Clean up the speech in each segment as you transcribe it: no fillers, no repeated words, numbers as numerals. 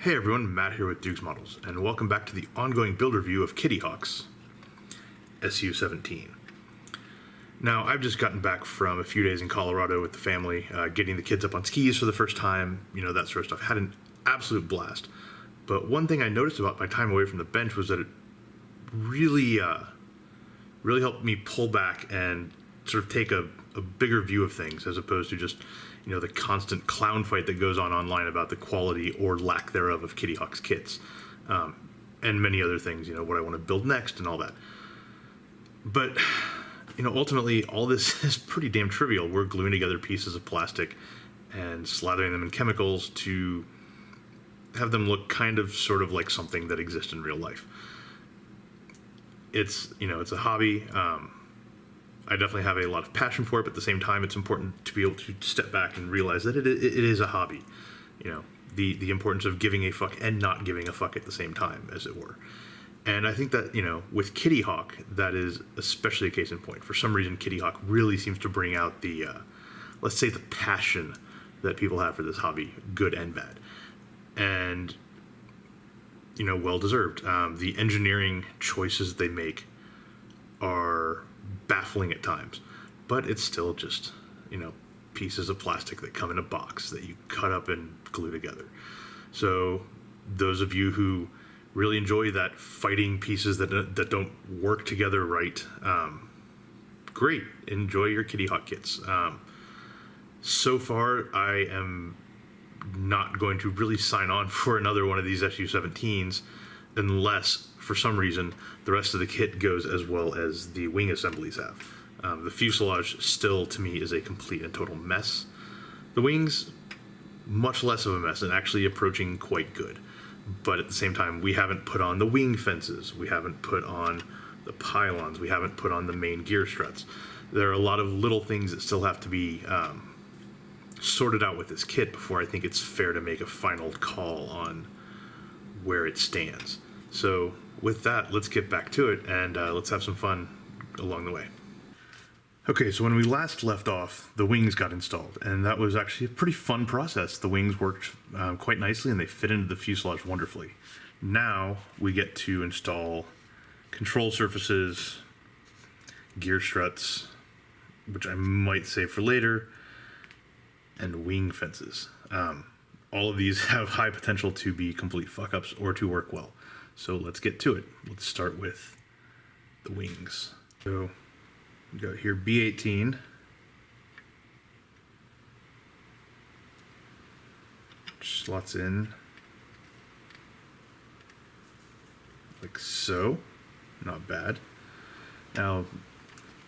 Hey everyone, Matt here with Doogs Models, and welcome back to the ongoing build review of Kitty Hawk's Su-17. Now, I've just gotten back from a few days in Colorado with the family, getting the kids up on skis for the first time, that sort of stuff. Had an absolute blast. But one thing I noticed about my time away from the bench was that it really helped me pull back and sort of take a bigger view of things, as opposed to just the constant clown fight that goes on online about the quality or lack thereof of Kitty Hawk's kits, and many other things, what I want to build next and all that. But, ultimately, all this is pretty damn trivial. We're gluing together pieces of plastic and slathering them in chemicals to have them look sort of like something that exists in real life. It's a hobby. I definitely have a lot of passion for it, but at the same time, it's important to be able to step back and realize that it is a hobby. The importance of giving a fuck and not giving a fuck at the same time, as it were. And I think that, with Kitty Hawk, that is especially a case in point. For some reason, Kitty Hawk really seems to bring out the, let's say, the passion that people have for this hobby, good and bad. And, well-deserved. The engineering choices they make are baffling at times, but it's still just, pieces of plastic that come in a box that you cut up and glue together. So those of you who really enjoy that fighting pieces that don't work together right, great, enjoy your Kitty Hawk kits. So far, I am not going to really sign on for another one of these Su-17s unless, for some reason, the rest of the kit goes as well as the wing assemblies have. The fuselage still, to me, is a complete and total mess. The wings, much less of a mess and actually approaching quite good. But at the same time, we haven't put on the wing fences. We haven't put on the pylons. We haven't put on the main gear struts. There are a lot of little things that still have to be sorted out with this kit before I think it's fair to make a final call on where it stands. So with that, let's get back to it and let's have some fun along the way. Okay, so when we last left off, the wings got installed, and that was actually a pretty fun process. The wings worked quite nicely, and they fit into the fuselage wonderfully. Now we get to install control surfaces, gear struts, which I might save for later, and wing fences. All of these have high potential to be complete fuck-ups or to work well. So let's get to it. Let's start with the wings. So we got here B18. Which slots in like so. Not bad. Now,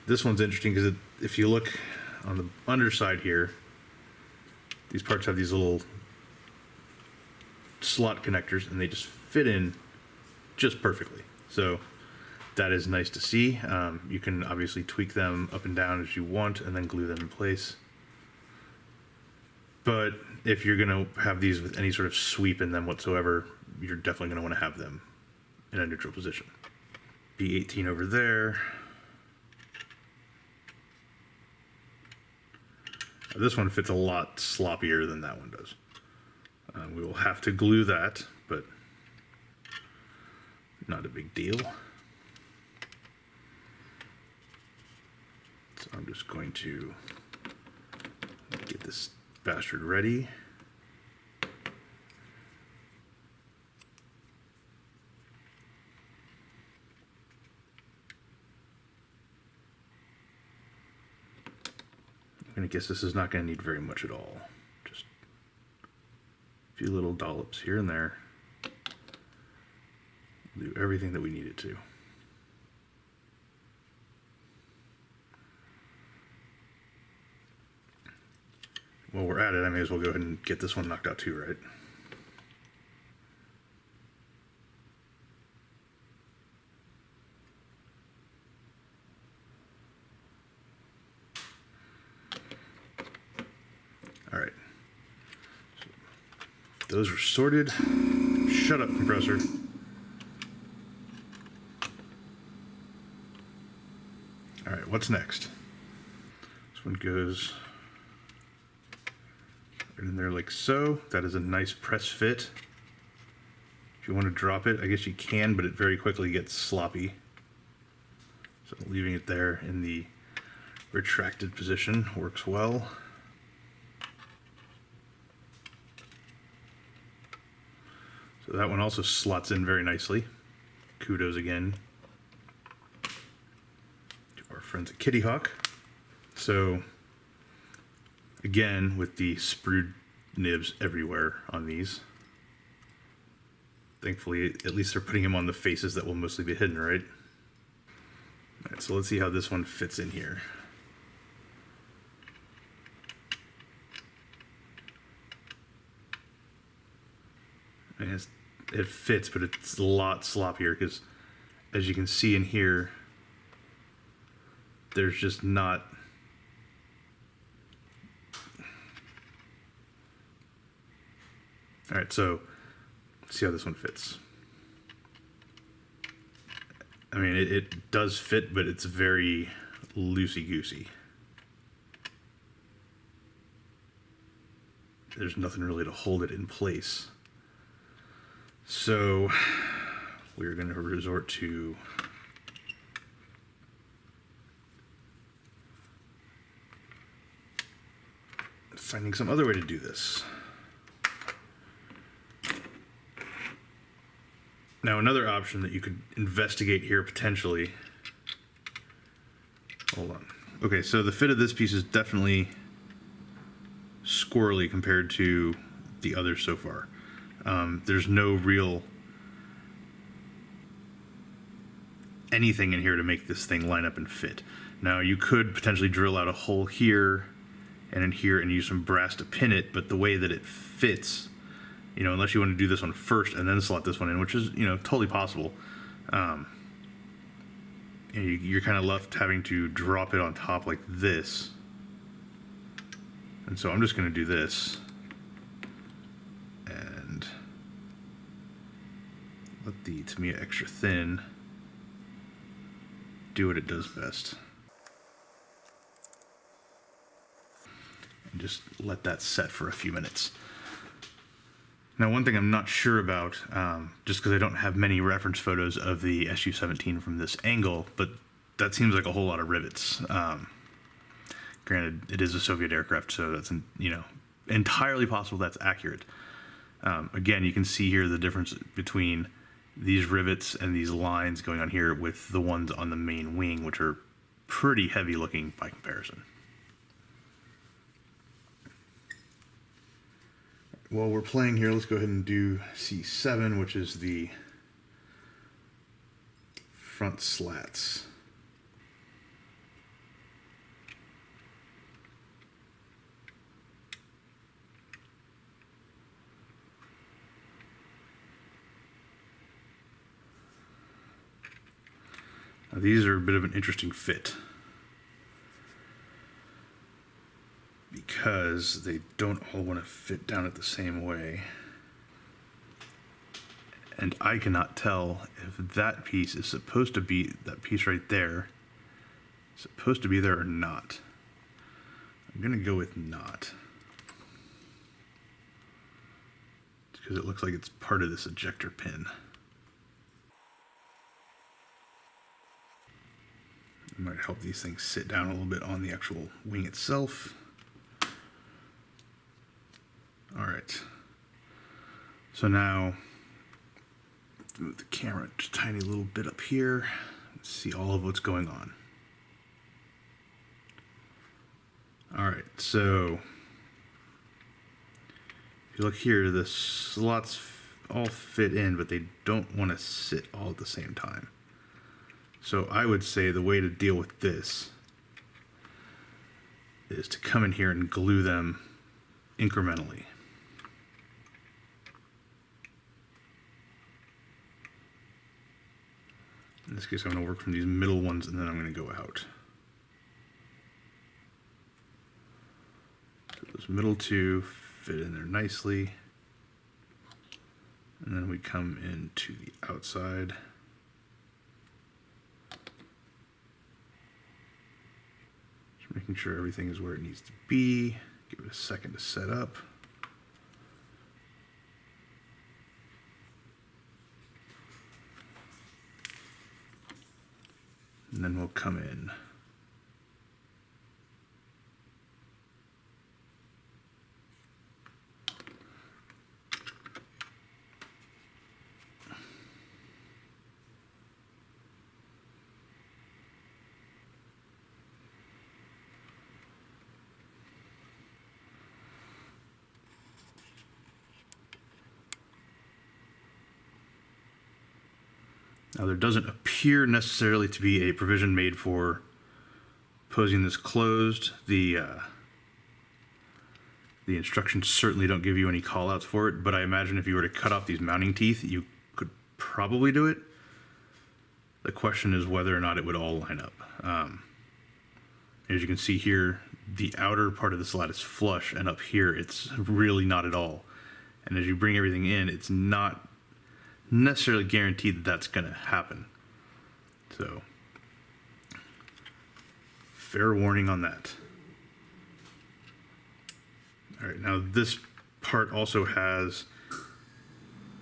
this one's interesting because if you look on the underside here, these parts have these little slot connectors and they just fit in just perfectly. So that is nice to see. You can obviously tweak them up and down as you want and then glue them in place. But if you're going to have these with any sort of sweep in them whatsoever, you're definitely going to want to have them in a neutral position. B18 over there. This one fits a lot sloppier than that one does. We will have to glue that, but not a big deal. So I'm just going to get this bastard ready. I'm going to guess this is not going to need very much at all. Just a few little dollops here and there. Do everything that we need it to. While we're at it, I may as well go ahead and get this one knocked out too, right? All right. So those are sorted. Shut up, compressor. All right, what's next? This one goes right in there like so. That is a nice press fit. If you want to drop it, I guess you can, but it very quickly gets sloppy. So leaving it there in the retracted position works well. So that one also slots in very nicely. Kudos again to our friends at Kitty Hawk. So again, with the sprued nibs everywhere on these. Thankfully, at least they're putting them on the faces that will mostly be hidden, right? All right, so let's see how this one fits in here. It fits, but it's a lot sloppier because, as you can see in here, there's just not... All right, so let's see how this one fits. I mean, it does fit, but it's very loosey-goosey. There's nothing really to hold it in place. So we're going to resort to finding some other way to do this. Now, another option that you could investigate here potentially. Hold on. Okay, so the fit of this piece is definitely squirrely compared to the others so far. There's no real anything in here to make this thing line up and fit. Now, you could potentially drill out a hole here and in here and use some brass to pin it, but the way that it fits, you know, unless you want to do this one first and then slot this one in, which is, you know, totally possible, you're kind of left having to drop it on top like this. And so I'm just going to do this and let the Tamiya extra thin do what it does best. And just let that set for a few minutes. Now, one thing I'm not sure about, just because I don't have many reference photos of the Su-17 from this angle, but that seems like a whole lot of rivets. Granted, it is a Soviet aircraft, so that's, you know, entirely possible that's accurate. Again, you can see here the difference between these rivets and these lines going on here with the ones on the main wing, which are pretty heavy looking by comparison. While we're playing here, let's go ahead and do C7, which is the front slats. Now, these are a bit of an interesting fit because they don't all want to fit down it the same way. And I cannot tell if that piece is supposed to be, that piece right there, supposed to be there or not. I'm going to go with not. Because it looks like it's part of this ejector pin. It might help these things sit down a little bit on the actual wing itself. All right. So now, move the camera just a tiny little bit up here. Let's see all of what's going on. All right, so if you look here, the slots all fit in, but they don't want to sit all at the same time. So I would say the way to deal with this is to come in here and glue them incrementally. In this case, I'm going to work from these middle ones and then I'm going to go out. So those middle two fit in there nicely. And then we come into the outside. Just making sure everything is where it needs to be. Give it a second to set up. And then we'll come in. Now there doesn't appear necessarily to be a provision made for posing this closed. The instructions certainly don't give you any callouts for it, but I imagine if you were to cut off these mounting teeth, you could probably do it. The question is whether or not it would all line up. As you can see here, the outer part of the slat is flush, and up here it's really not at all. And as you bring everything in, it's not necessarily guaranteed that that's going to happen. So, fair warning on that. All right, now this part also has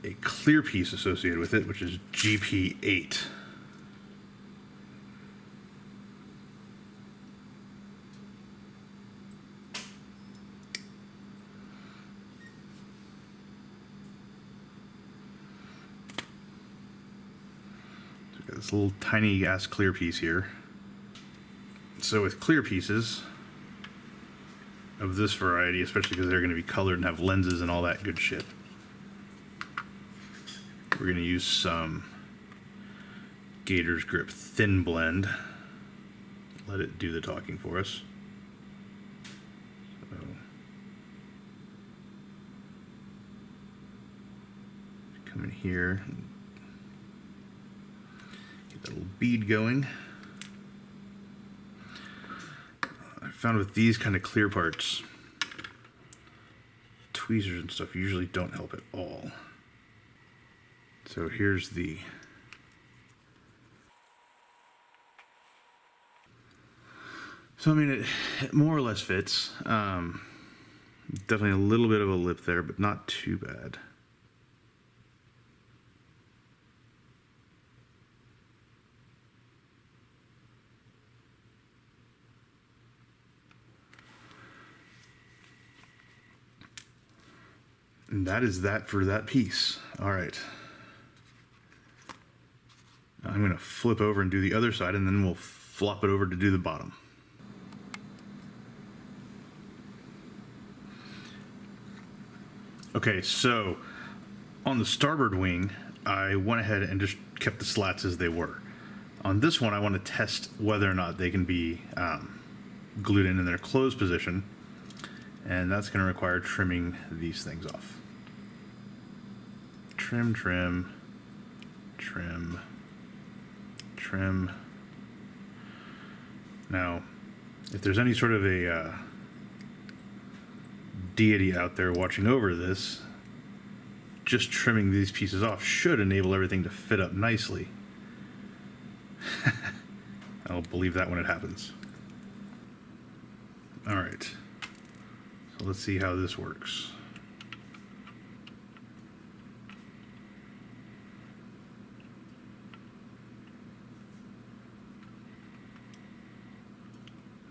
a clear piece associated with it, which is GP8. This little tiny ass clear piece here. So with clear pieces of this variety, especially because they're going to be colored and have lenses and all that good shit, we're going to use some Gator's Grip Thin Blend. Let it do the talking for us. So, come in here. That little bead going. I found with these kind of clear parts, tweezers and stuff usually don't help at all. So here's the I mean, it more or less fits. Definitely a little bit of a lip there, but not too bad. And that is that for that piece. All right. I'm going to flip over and do the other side, and then we'll flop it over to do the bottom. Okay, so on the starboard wing, I went ahead and just kept the slats as they were. On this one, I want to test whether or not they can be glued in their closed position, and that's going to require trimming these things off. Trim, trim, trim, trim. Now, if there's any sort of a deity out there watching over this, just trimming these pieces off should enable everything to fit up nicely. I'll believe that when it happens. All right, so let's see how this works.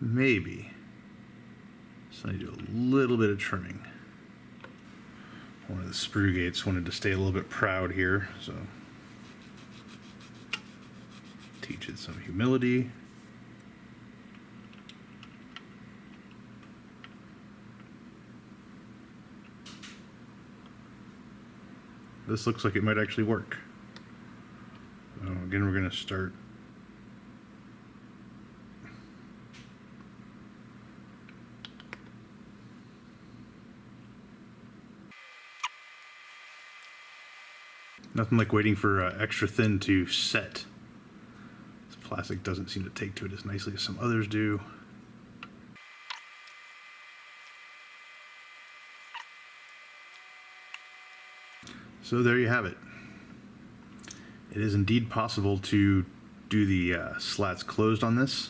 Maybe. So I do a little bit of trimming. One of the sprue gates wanted to stay a little bit proud here, so teach it some humility. This looks like it might actually work. So again, we're going to start nothing like waiting for extra thin to set. This plastic doesn't seem to take to it as nicely as some others do. So there you have it. It is indeed possible to do the slats closed on this.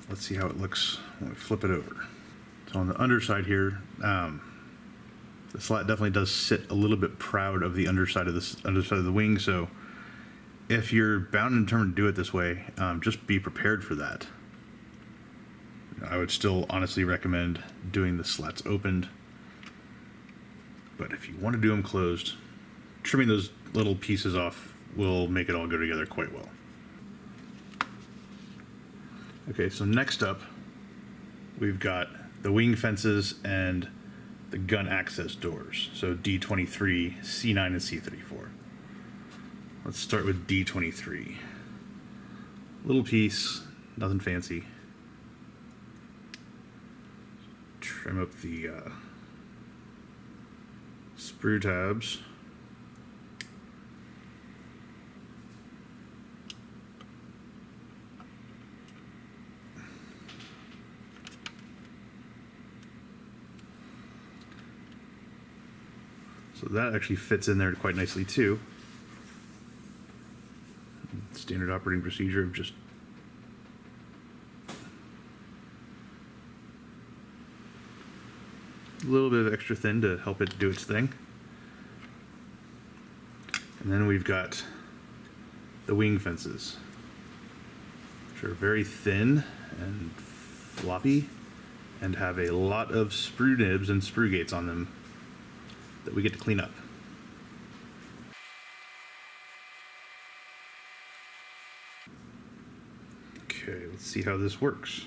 Let's see how it looks when we flip it over. So on the underside here, The slat definitely does sit a little bit proud of the underside of the wing, so if you're bound and determined to do it this way, just be prepared for that. I would still honestly recommend doing the slats opened, but if you want to do them closed, trimming those little pieces off will make it all go together quite well. Okay, so next up, we've got the wing fences and the gun access doors. So D23, C9, and C34. Let's start with D23. Little piece, nothing fancy. Trim up the sprue tabs. So that actually fits in there quite nicely too. Standard operating procedure of just a little bit of extra thin to help it do its thing. And then we've got the wing fences, which are very thin and floppy and have a lot of sprue nibs and sprue gates on them that we get to clean up. Okay, let's see how this works.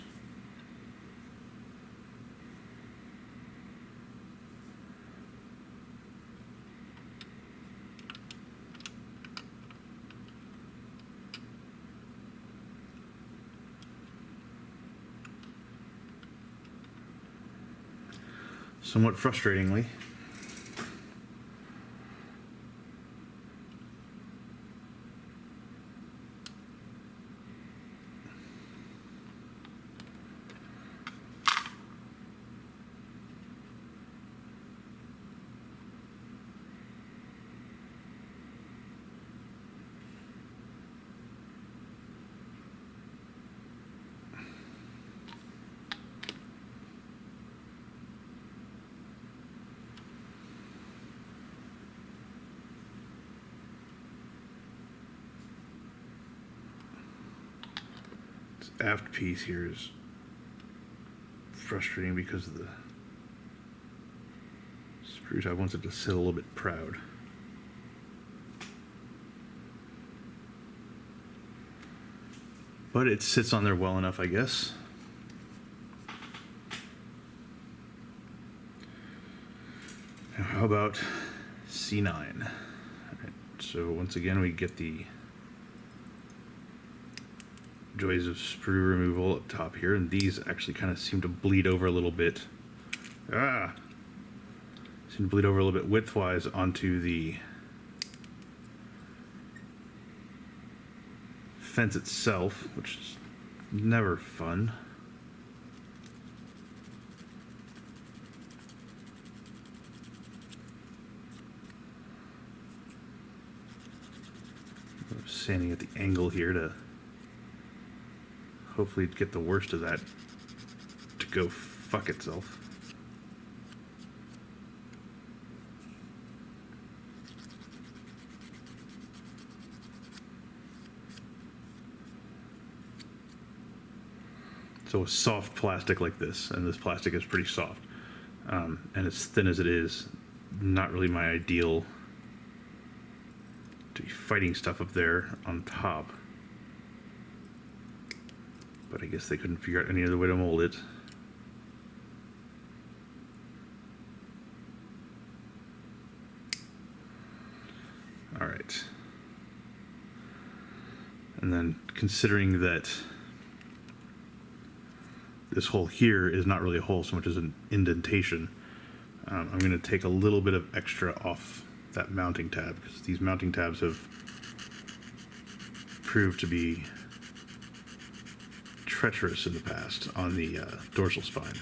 Somewhat frustratingly, aft piece here is frustrating because of the sprue tab wants it to sit a little bit proud. But it sits on there well enough, I guess. Now, how about C9? All right, so once again, we get the joys of sprue removal up top here, and these actually kind of seem to bleed over a little bit. Seem to bleed over a little bit widthwise onto the fence itself, which is never fun. I'm sanding at the angle here to hopefully get the worst of that to go fuck itself. So a soft plastic like this, and this plastic is pretty soft, and as thin as it is, not really my ideal to be fighting stuff up there on top. But I guess they couldn't figure out any other way to mold it. All right. And then considering that this hole here is not really a hole so much as an indentation, I'm going to take a little bit of extra off that mounting tab, because these mounting tabs have proved to be treacherous in the past on the dorsal spine.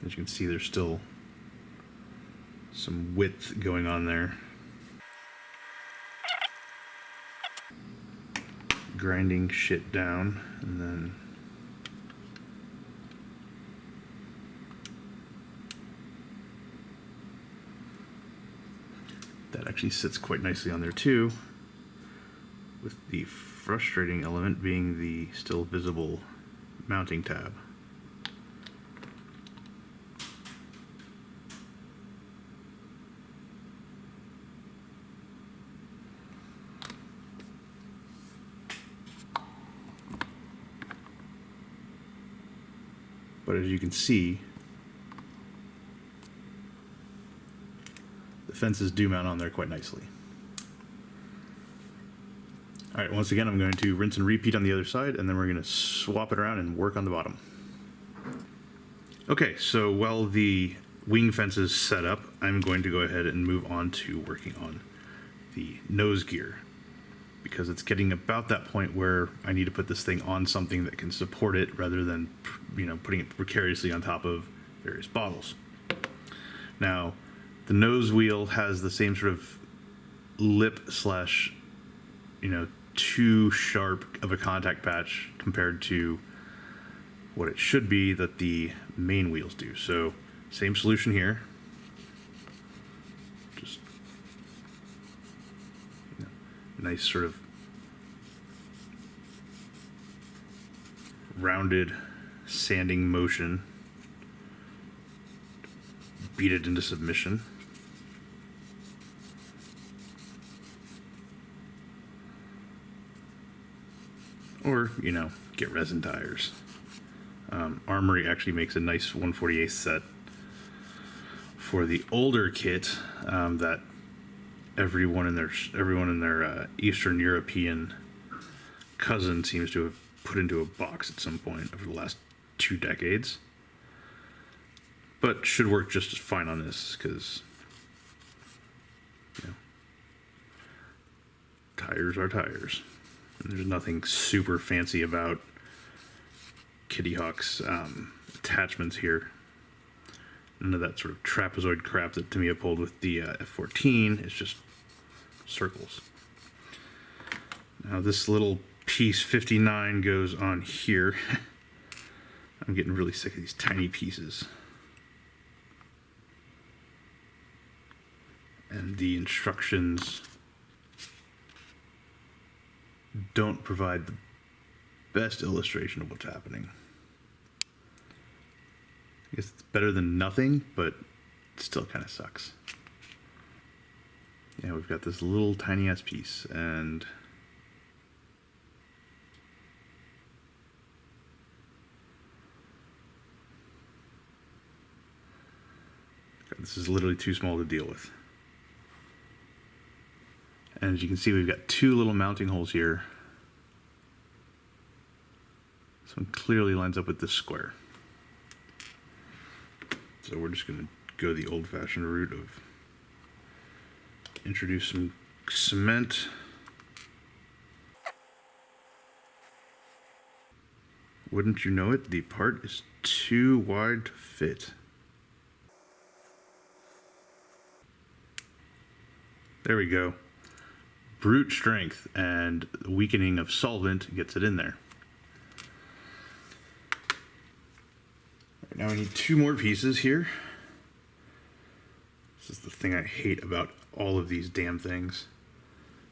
As you can see, there's still some width going on there. Grinding shit down, and then That actually sits quite nicely on there too, with the frustrating element being the still visible mounting tab. But as you can see, the fences do mount on there quite nicely. All right, once again, I'm going to rinse and repeat on the other side, and then we're going to swap it around and work on the bottom. Okay, so while the wing fence is set up, I'm going to go ahead and move on to working on the nose gear, because it's getting about that point where I need to put this thing on something that can support it rather than, putting it precariously on top of various bottles. Now, the nose wheel has the same sort of lip slash, too sharp of a contact patch compared to what it should be that the main wheels do. So, same solution here. Just nice sort of rounded sanding motion. Beat it into submission. Or, get resin tires. Armory actually makes a nice 1/48 set for the older kit that everyone in their Eastern European cousin seems to have put into a box at some point over the last 2 decades. But should work just as fine on this because tires are tires. And there's nothing super fancy about Kitty Hawk's attachments here. None of that sort of trapezoid crap that Tamiya pulled with the F14. It's just circles. Now this little piece 59 goes on here. I'm getting really sick of these tiny pieces. And the instructions don't provide the best illustration of what's happening. I guess it's better than nothing, but it still kind of sucks. Yeah, we've got this little tiny ass piece, and this is literally too small to deal with. And as you can see, we've got 2 little mounting holes here. This one clearly lines up with this square. So we're just going to go the old-fashioned route of introduce some cement. Wouldn't you know it, the part is too wide to fit. There we go. Brute strength and weakening of solvent gets it in there. Right, now we need 2 more pieces here. This is the thing I hate about all of these damn things.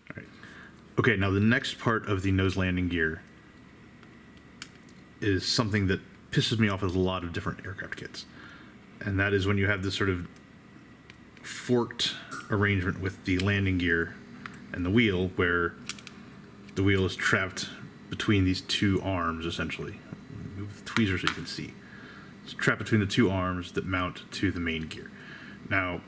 All right. Okay, now the next part of the nose landing gear is something that pisses me off with a lot of different aircraft kits. And that is when you have this sort of forked arrangement with the landing gear and the wheel, where the wheel is trapped between these 2 arms, essentially. Move the tweezer so you can see. It's trapped between the 2 arms that mount to the main gear. Now,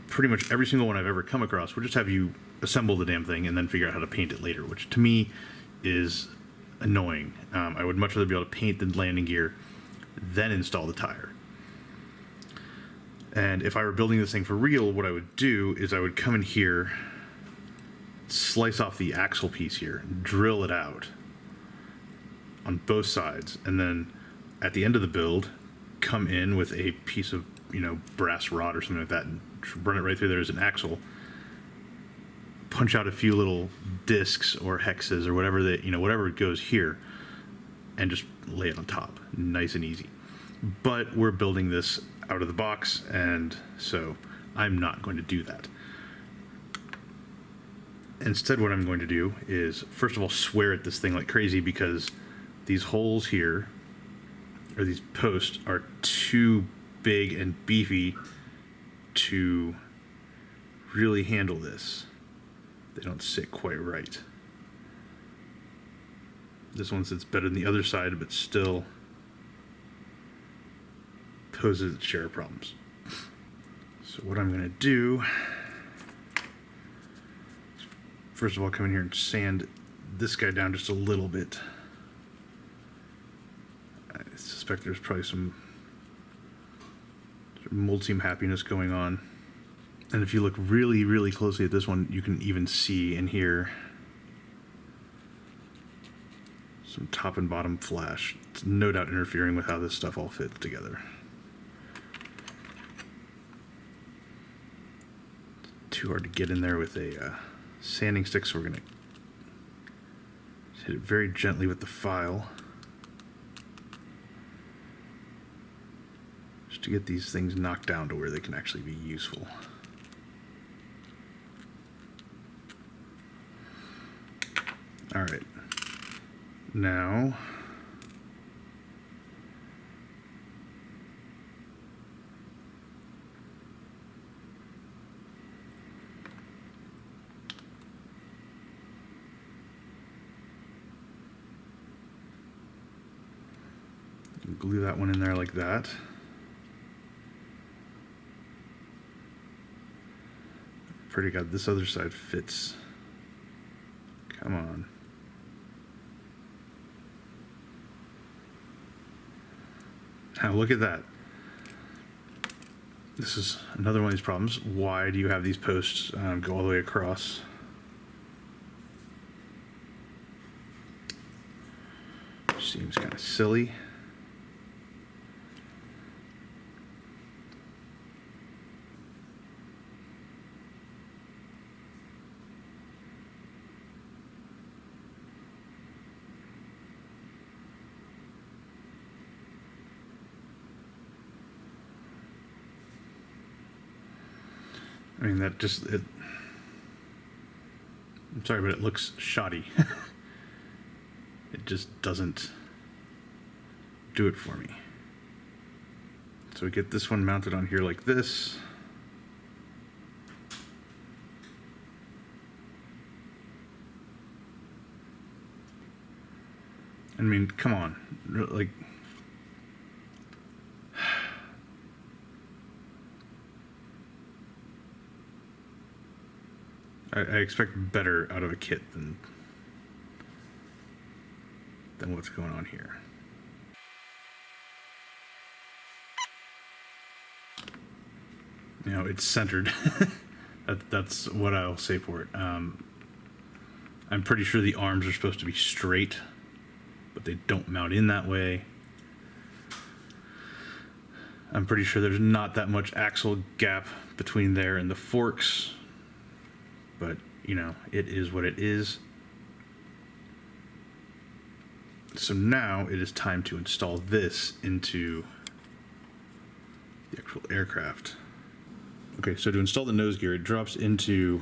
pretty much every single one I've ever come across will just have you assemble the damn thing and then figure out how to paint it later, which to me is annoying. I would much rather be able to paint the landing gear, then install the tire. And if I were building this thing for real, what I would do is I would come in here, slice off the axle piece here, drill it out on both sides, and then at the end of the build, come in with a piece of, brass rod or something like that, and run it right through there as an axle, punch out a few little discs or hexes or whatever that, whatever goes here, and just lay it on top. Nice and easy. But we're building this out of the box, and so I'm not going to do that. Instead, what I'm going to do is, first of all, swear at this thing like crazy, because these holes here, or these posts, are too big and beefy to really handle this. They don't sit quite right. This one sits better than the other side, but still poses its share of problems. So what I'm going to do, first of all, come in here and sand this guy down just a little bit. I suspect there's probably some multi happiness going on. And if you look really, really closely at this one, you can even see in here some top and bottom flash. It's no doubt interfering with how this stuff all fits together. Too hard to get in there with a sanding stick, so we're going to hit it very gently with the file, just to get these things knocked down to where they can actually be useful. All right, now glue that one in there like that. Pretty good. This other side fits. Come on. Now look at that. This is another one of these problems. Why do you have these posts go all the way across? Seems kind of silly. I mean, that just, I'm sorry, but it looks shoddy. It just doesn't do it for me. So we get this one mounted on here like this. I mean, come on, like, I expect better out of a kit than what's going on here. You know, it's centered. That's what I'll say for it. I'm pretty sure the arms are supposed to be straight, but they don't mount in that way. I'm pretty sure there's not that much axle gap between there and the forks, but you know, it is what it is. So now it is time to install this into the actual aircraft. Okay, so to install the nose gear, it drops into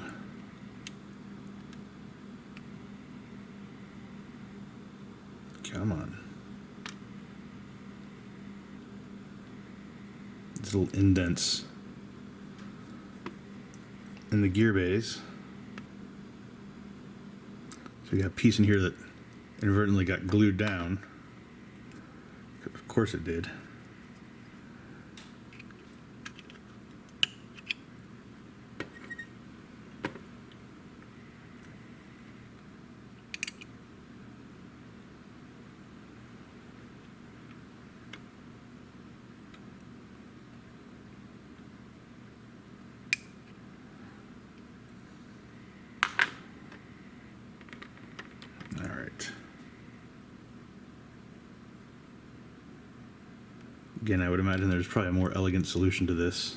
come on. These little indents in the gear bays. So you got a piece in here that inadvertently got glued down. Of course it did. Again, I would imagine there's probably a more elegant solution to this.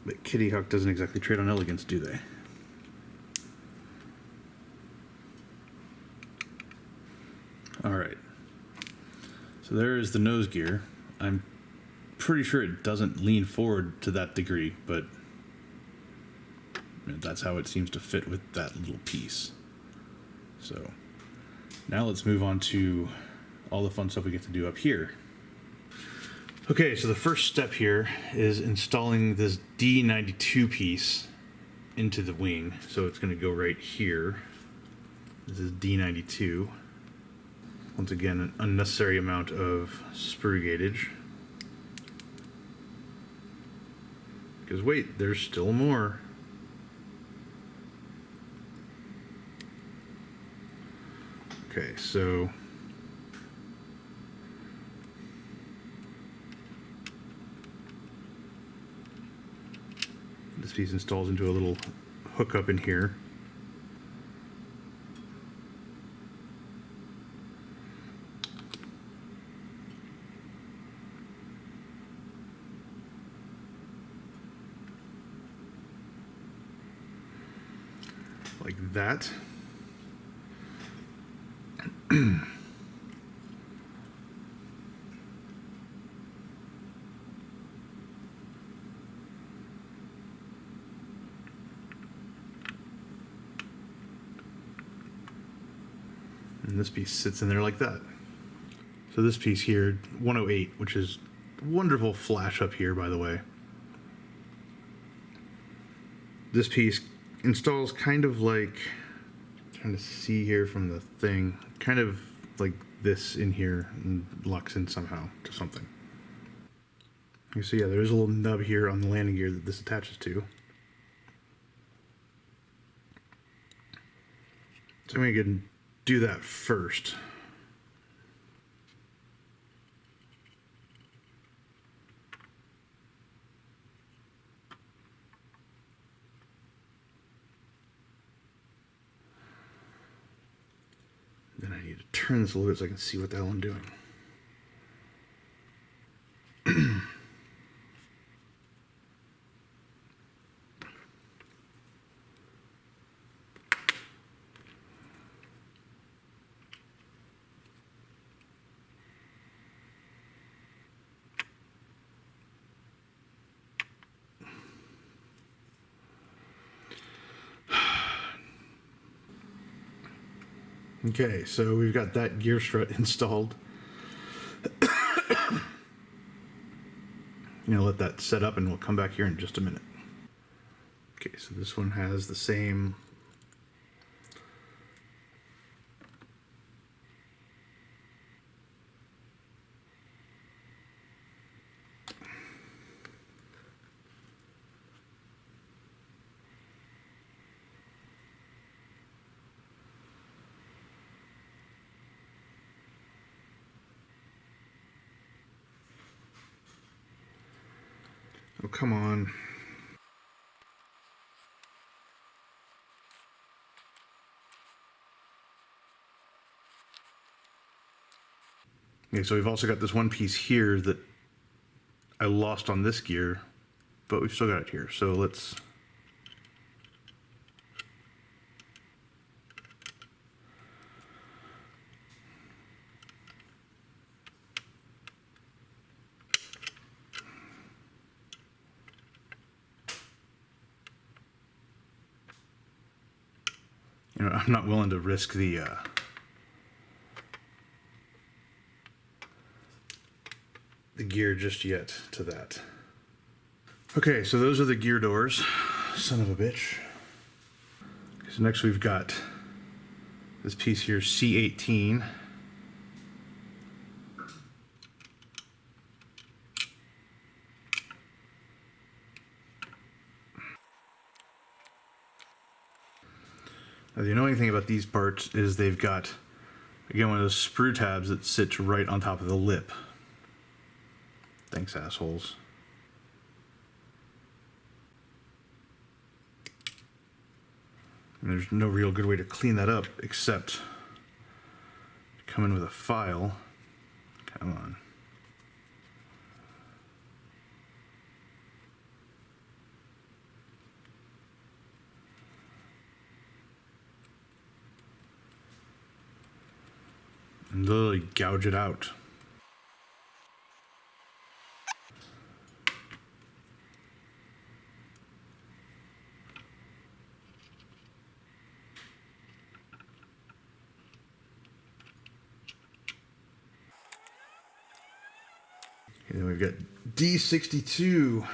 But Kitty Hawk doesn't exactly trade on elegance, do they? Alright. So there is the nose gear. I'm pretty sure it doesn't lean forward to that degree, but that's how it seems to fit with that little piece. So now let's move on to all the fun stuff we get to do up here. Okay, so the first step here is installing this D92 piece into the wing. So it's going to go right here. This is D92. Once again, an unnecessary amount of sprue gauge. Because wait, there's still more. Okay, so this piece installs into a little hookup in here. Like that. And this piece sits in there like that. So this piece here, 108, which is wonderful flash up here, by the way. This piece installs kind of like, trying to see here from the thing, kind of like this in here and locks in somehow to something. You see, yeah, there's a little nub here on the landing gear that this attaches to. So I'm going to do that first. Then I need to turn this a little bit so I can see what the hell I'm doing. Okay, so we've got that gear strut installed. Let that set up and we'll come back here in just a minute. Okay, so this one has the same Oh, come on. Okay, so we've also got this one piece here that I lost on this gear, but we've still got it here. So let's... I'm not willing to risk the gear just yet to that. Okay, so those are the gear doors. Son of a bitch. Okay, so next we've got this piece here, C-18. Now, the annoying thing about these parts is they've got, again, one of those sprue tabs that sits right on top of the lip. Thanks, assholes. And there's no real good way to clean that up except come in with a file. Come on. And literally gouge it out. And then we've got D62.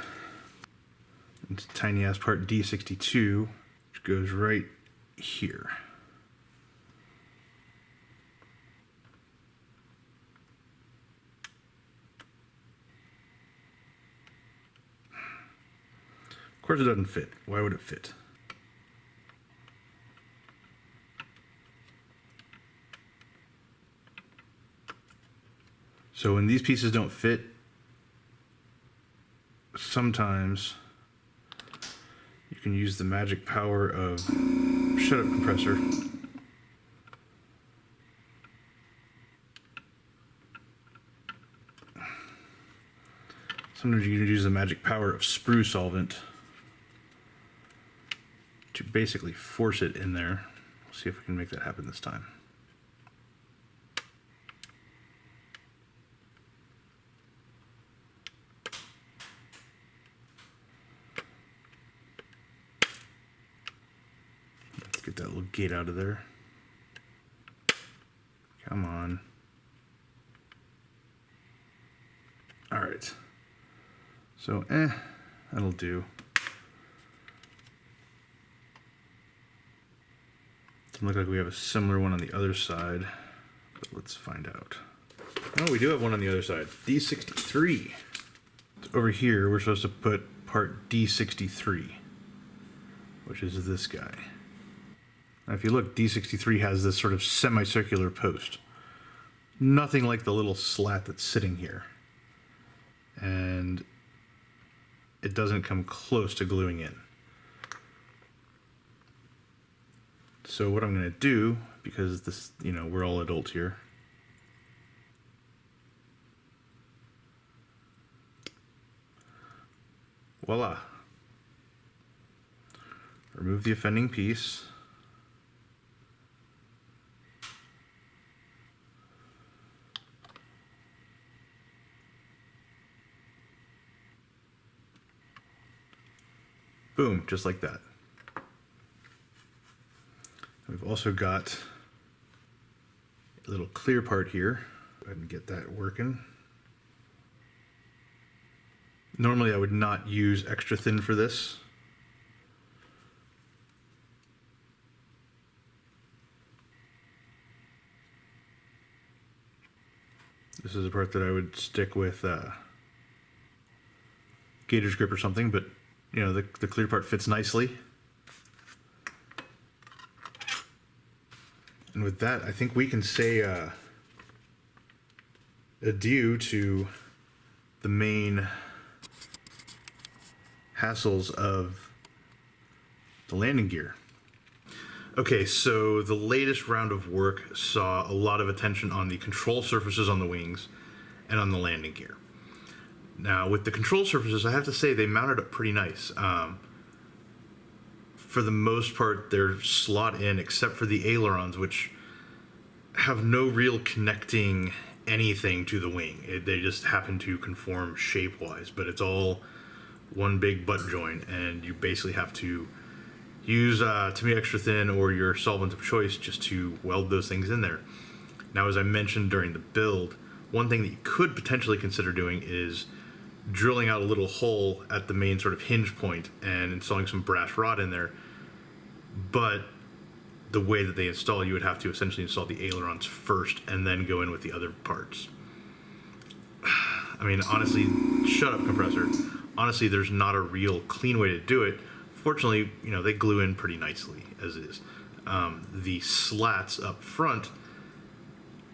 It's a tiny ass part D62, which goes right here. Of course it doesn't fit. Why would it fit? So when these pieces don't fit, sometimes you can use the magic power of shut up compressor. Sometimes you can use the magic power of sprue solvent to basically force it in there. We'll see if we can make that happen this time. Let's get that little gate out of there. Come on. All right. So, that'll do. Doesn't look like we have a similar one on the other side, but let's find out. Oh, we do have one on the other side. D63. Over here, we're supposed to put part D63, which is this guy. Now, if you look, D63 has this sort of semicircular post. Nothing like the little slat that's sitting here. And it doesn't come close to gluing in. So what I'm going to do, because this, we're all adults here. Voila. Remove the offending piece. Boom, just like that. We've also got a little clear part here. Go ahead and get that working. Normally I would not use extra thin for this. This is a part that I would stick with gator's grip or something, but the clear part fits nicely. And with that, I think we can say adieu to the main hassles of the landing gear. Okay, so the latest round of work saw a lot of attention on the control surfaces on the wings and on the landing gear. Now, with the control surfaces, I have to say they mounted up pretty nice. For the most part, they're slot in, except for the ailerons, which have no real connecting anything to the wing. They just happen to conform shape-wise, but it's all one big butt joint, and you basically have to use to-me extra thin or your solvent of choice just to weld those things in there. Now, as I mentioned during the build, one thing that you could potentially consider doing is drilling out a little hole at the main sort of hinge point and installing some brass rod in there. But the way that they install, you would have to essentially install the ailerons first and then go in with the other parts. I mean, honestly, shut up, compressor. Honestly, there's not a real clean way to do it. Fortunately, they glue in pretty nicely as is. The slats up front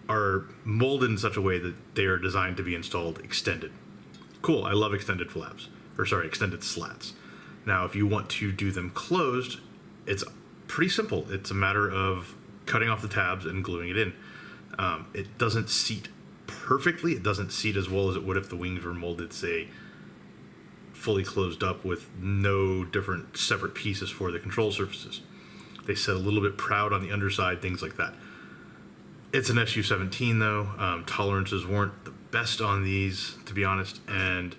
are molded in such a way that they are designed to be installed extended. Cool, I love extended flaps, extended slats. Now, if you want to do them closed, it's pretty simple. It's a matter of cutting off the tabs and gluing it in. It doesn't seat perfectly. It doesn't seat as well as it would if the wings were molded, say, fully closed up with no different separate pieces for the control surfaces. They sit a little bit proud on the underside, things like that. It's an Su-17 though. Tolerances weren't the best on these, to be honest, and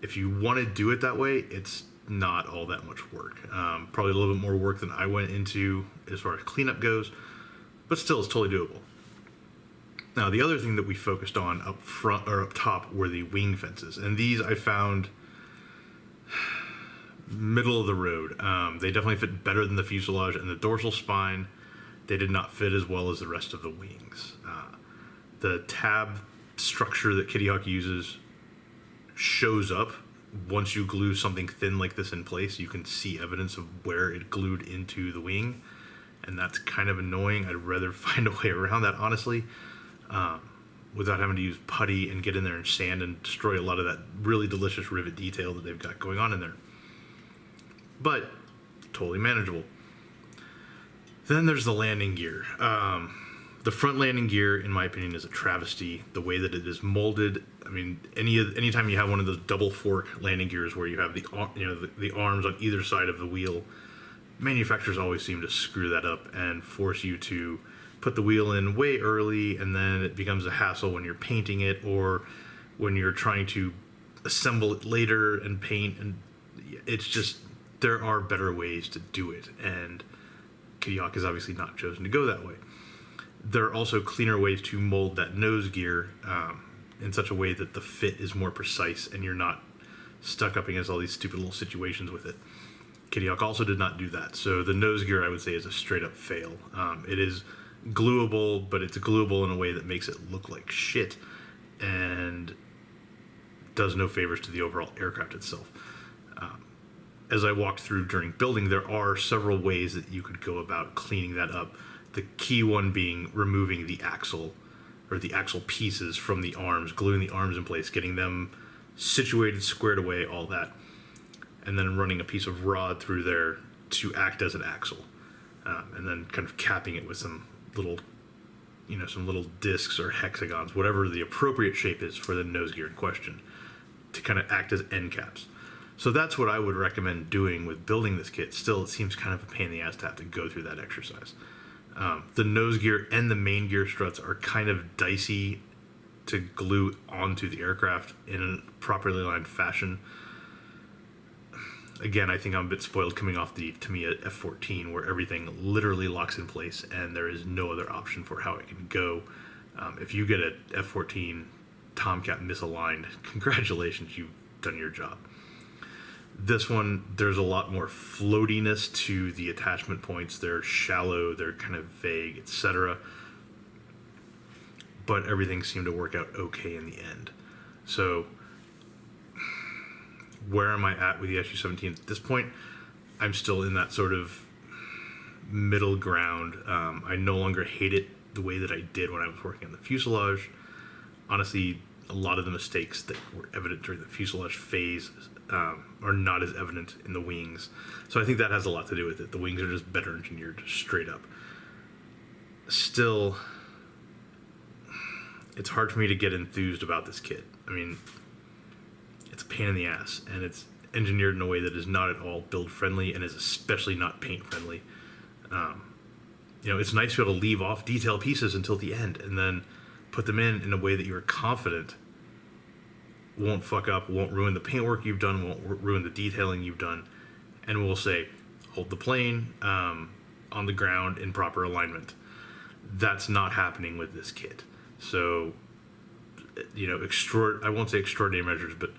if you want to do it that way, it's not all that much work. Probably a little bit more work than I went into as far as cleanup goes, but still it's totally doable. Now, the other thing that we focused on up front or up top were the wing fences, and these I found middle of the road. They definitely fit better than the fuselage and the dorsal spine. They did not fit as well as the rest of the wings. The tab structure that Kitty Hawk uses shows up once you glue something thin like this in place. You can see evidence of where it glued into the wing, and that's kind of annoying. I'd rather find a way around that, honestly, without having to use putty and get in there and sand and destroy a lot of that really delicious rivet detail that they've got going on in there. But totally manageable. Then there's the landing gear. The front landing gear, in my opinion, is a travesty. The way that it is molded. I mean, anytime you have one of those double fork landing gears where you have the arms on either side of the wheel, manufacturers always seem to screw that up and force you to put the wheel in way early, and then it becomes a hassle when you're painting it or when you're trying to assemble it later and paint. And it's just, there are better ways to do it, and Kitty Hawk has obviously not chosen to go that way. There are also cleaner ways to mold that nose gear in such a way that the fit is more precise and you're not stuck up against all these stupid little situations with it. Kitty Hawk also did not do that. So the nose gear, I would say, is a straight up fail. It is gluable, but it's gluable in a way that makes it look like shit and does no favors to the overall aircraft itself. As I walked through during building, there are several ways that you could go about cleaning that up. The key one being removing the axle or the axle pieces from the arms, gluing the arms in place, getting them situated, squared away, all that, and then running a piece of rod through there to act as an axle, and then kind of capping it with some little discs or hexagons, whatever the appropriate shape is for the nose gear in question, to kind of act as end caps. So that's what I would recommend doing with building this kit. Still, it seems kind of a pain in the ass to have to go through that exercise. The nose gear and the main gear struts are kind of dicey to glue onto the aircraft in a properly aligned fashion. Again, I think I'm a bit spoiled coming off the Tamiya F-14, where everything literally locks in place and there is no other option for how it can go. If you get an F-14 Tomcat misaligned, congratulations, you've done your job. This one, there's a lot more floatiness to the attachment points. They're shallow, they're kind of vague, etc. But everything seemed to work out okay in the end. So, where am I at with the Su-17 at this point? I'm still in that sort of middle ground. I no longer hate it the way that I did when I was working on the fuselage. Honestly, a lot of the mistakes that were evident during the fuselage phase are not as evident in the wings. So I think that has a lot to do with it. The wings are just better engineered, straight up. Still, it's hard for me to get enthused about this kit. I mean, it's a pain in the ass, and it's engineered in a way that is not at all build friendly and is especially not paint friendly. It's nice to be able to leave off detail pieces until the end and then put them in a way that you're confident won't fuck up, won't ruin the paintwork you've done, won't ruin the detailing you've done, and will say, hold the plane on the ground in proper alignment. That's not happening with this kit. So, I won't say extraordinary measures, but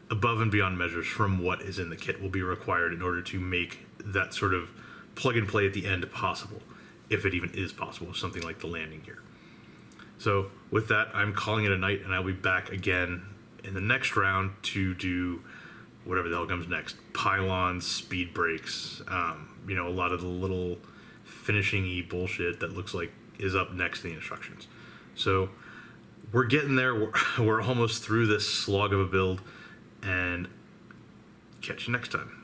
above and beyond measures from what is in the kit will be required in order to make that sort of plug and play at the end possible, if it even is possible with something like the landing gear. So with that, I'm calling it a night, and I'll be back again in the next round to do whatever the hell comes next. Pylons, speed brakes, a lot of the little finishing-y bullshit that looks like is up next in the instructions. So we're getting there. We're almost through this slog of a build, and catch you next time.